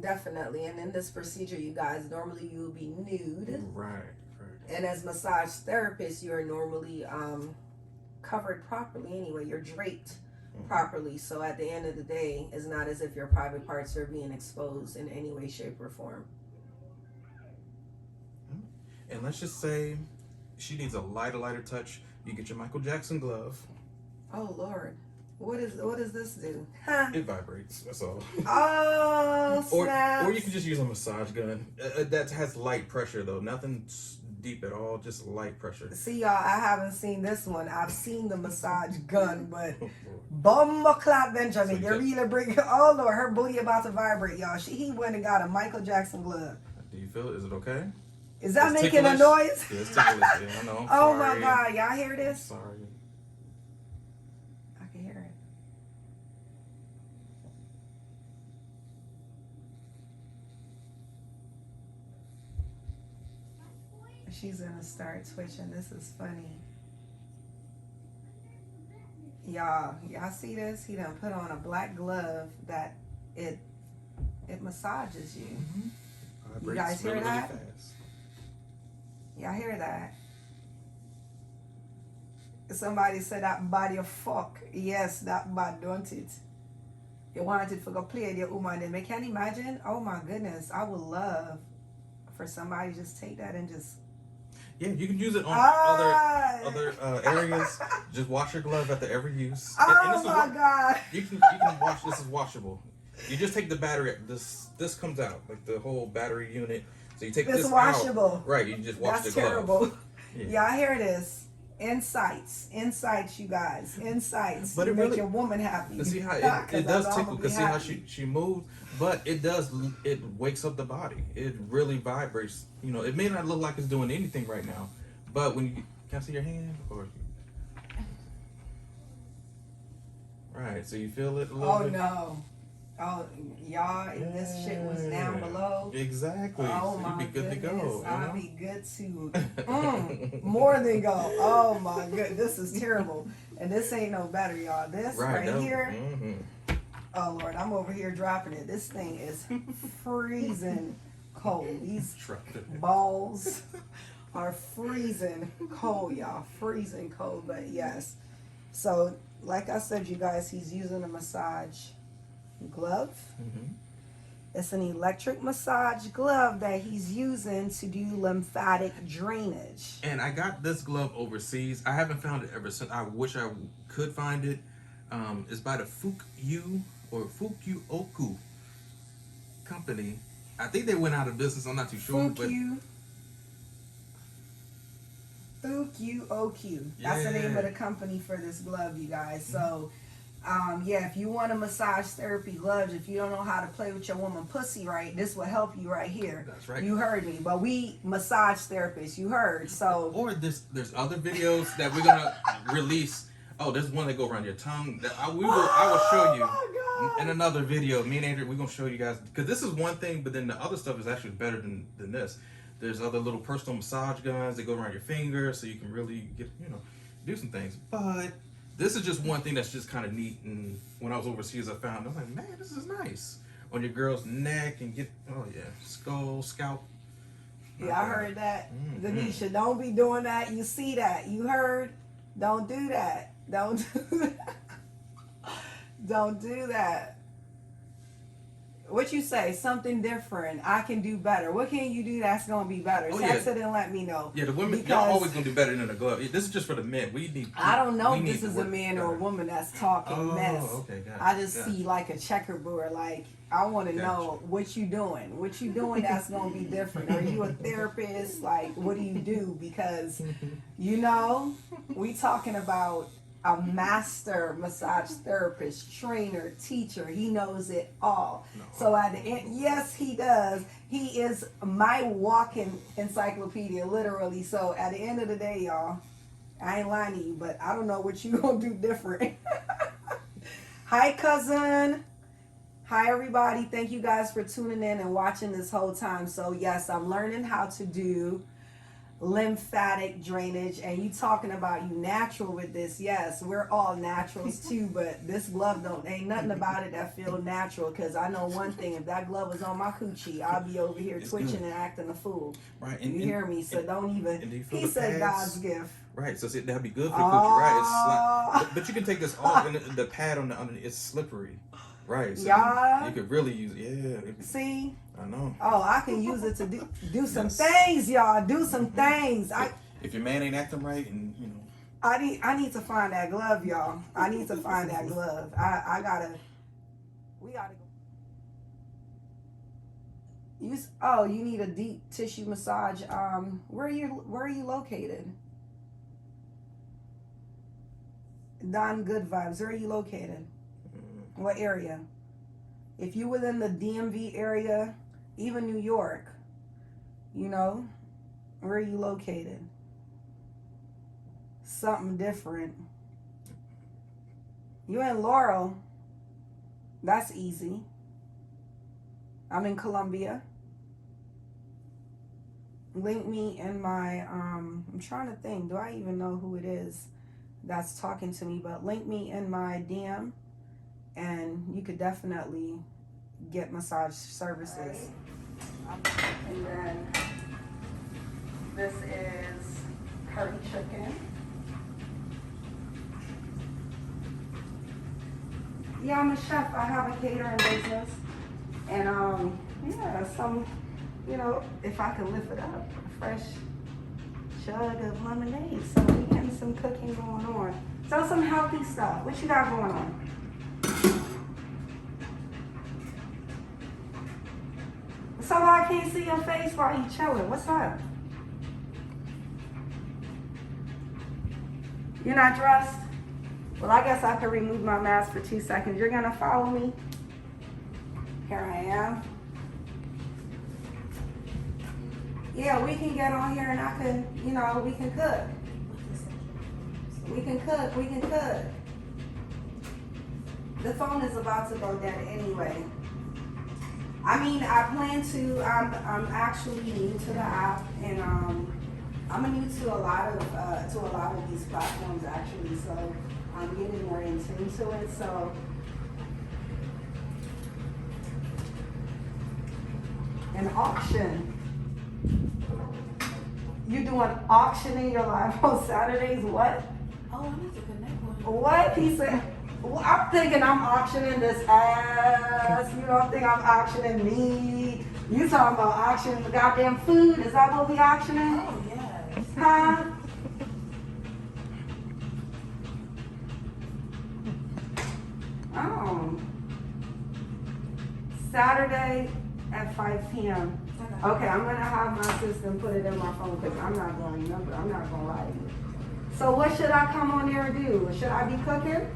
definitely. And in this procedure, you guys, normally you will be nude. Right. And as massage therapists, you're normally covered properly anyway. You're draped properly. So at the end of the day, it's not as if your private parts are being exposed in any way, shape, or form. And let's just say she needs a lighter touch. You get your Michael Jackson glove. Oh Lord. What does this do? It vibrates. That's all. Oh, snaps. Or you can just use a massage gun. That has light pressure though. Nothing deep at all. Just light pressure. See, y'all, I haven't seen this one. I've seen the massage gun, but Bumba Benjamin, you really bring. Oh Lord, her booty about to vibrate, y'all. He went and got a Michael Jackson glove. Do you feel it? Is it okay? Is that it's making ticklish? A noise? Yeah, it's ticklish. Yeah, I know. Oh my God, y'all hear this? Sorry. I can hear it. She's gonna start twitching. This is funny. Y'all see this? He done put on a black glove that it massages you. Mm-hmm. You guys hear that? Really fast. Y'all hear that? Somebody said that body of fuck. Yes, that bad, don't it? You want it for go play with your woman. Then can you imagine? Oh my goodness, I would love for somebody to just take that and just. Yeah, you can use it on other areas. Just wash your glove after every use. Oh my God! You can wash. This is washable. You just take the battery. This comes out like the whole battery unit. So you take this washable. Out. Right. You just wash the glove. That's terrible. Yeah, I hear this. Insights, you guys. Insights. But it make really, your woman happy. See how it does tickle. Because see how she moved. But it wakes up the body. It really vibrates. You know, it may not look like it's doing anything right now, but when you can I see your hand or right, so you feel it a little bit. No. Oh, y'all, if this shit was down below. Exactly. Oh so my you'd be good goodness. to go. I'd be good to more than go. Oh my goodness, this is terrible. And this ain't no better, y'all. This right here. Mm-hmm. Oh Lord, I'm over here dropping it. This thing is freezing cold. These balls are freezing cold, y'all. Freezing cold, but yes. So, like I said, you guys, he's using a massage glove. Mm-hmm. It's an electric massage glove that he's using to do lymphatic drainage. And I got this glove overseas. I haven't found it ever since. I wish I could find it. It's by the Fâcè or Fukuoka company. I think they went out of business. I'm not too sure. Fukuoka. That's the name of the company for this glove, you guys. So, if you want a massage therapy gloves, if you don't know how to play with your woman pussy right, this will help you right here. That's right. You heard me. But we massage therapists, you heard. So. Or there's other videos that we're gonna release. Oh, there's one that go around your tongue. That I will show you in another video. Me and Adrian, we're gonna show you guys because this is one thing, but then the other stuff is actually better than this. There's other little personal massage guns that go around your finger, so you can really get do some things. But this is just one thing that's just kind of neat. And when I was overseas, I found I was like, man, this is nice on your girl's neck and get skull, scalp. Yeah, I heard that. Denisha, don't be doing that. You see that? You heard? Don't do that. Don't do that. Don't do that. What you say? Something different. I can do better. What can you do that's gonna be better? Text it and let me know. Yeah, the women, y'all always gonna do better than a glove. This is just for the men. I don't know if this is a man or a woman that's talking mess. Okay, got it. I just see like a checkerboard. Like I want to know what you doing. What you doing that's gonna be different. Are you a therapist? Like what do you do? Because we talking about a master massage therapist, trainer, teacher. He knows it all. No. So at the end, yes, he does. He is my walking encyclopedia, literally. So at the end of the day, y'all, I ain't lying to you, but I don't know what you gonna do different. Hi, cousin. Hi, everybody. Thank you guys for tuning in and watching this whole time. So yes, I'm learning how to do lymphatic drainage, and you talking about you natural with this. Yes, we're all naturals too, but this glove ain't nothing about it that feel natural, because I know one thing: if that glove was on my coochie, I'll be over here twitching and acting a fool. Right. You hear me? So don't even. Do you feel He the said pads? God's gift. Right, so see, that'd be good for the coochie, right? It's but you can take this off, and the pad on the under it's slippery, right? So you could really use it. Yeah. See? I know. Oh, I can use it to do some things, y'all. Do some things. If your man ain't acting right, and you know. I need to find that glove, y'all. I need to find that glove. We gotta go. You need a deep tissue massage. Where are you located? Don Good Vibes. Where are you located? What area? If you within the DMV area, even New York, you know, where are you located? Something different. You in Laurel. That's easy. I'm in Columbia. Link me in my, I'm trying to think, do I even know who it is that's talking to me? But link me in my DM, and you could definitely get massage services. And then this is curry chicken. Yeah, I'm a chef. I have a catering business. And you know, if I can lift it up, a fresh jug of lemonade. So we getting some cooking going on. So some healthy stuff. What you got going on? So I can't see your face while you chilling. What's up? You're not dressed? Well, I guess I could remove my mask for 2 seconds. You're gonna follow me? Here I am. Yeah, we can get on here and I can, you know, we can cook. We can cook. The phone is about to go dead anyway. I mean, I plan to, I'm actually new to the app, and I'm new to a lot of these platforms actually, so I'm getting more in tune to it, so. An auction. You doing auctioning your life on Saturdays? What? Oh, I need to connect with him. What? He said, well, I'm thinking I'm auctioning this ass. You don't think I'm auctioning me. You talking about auctioning the goddamn food. Is that what we auctioning? Oh, yes. Huh? Oh. Saturday at 5 p.m. Okay, I'm gonna have my assistant put it in my phone because I'm not gonna remember. I'm not gonna lie to you. So what should I come on there and do? Should I be cooking?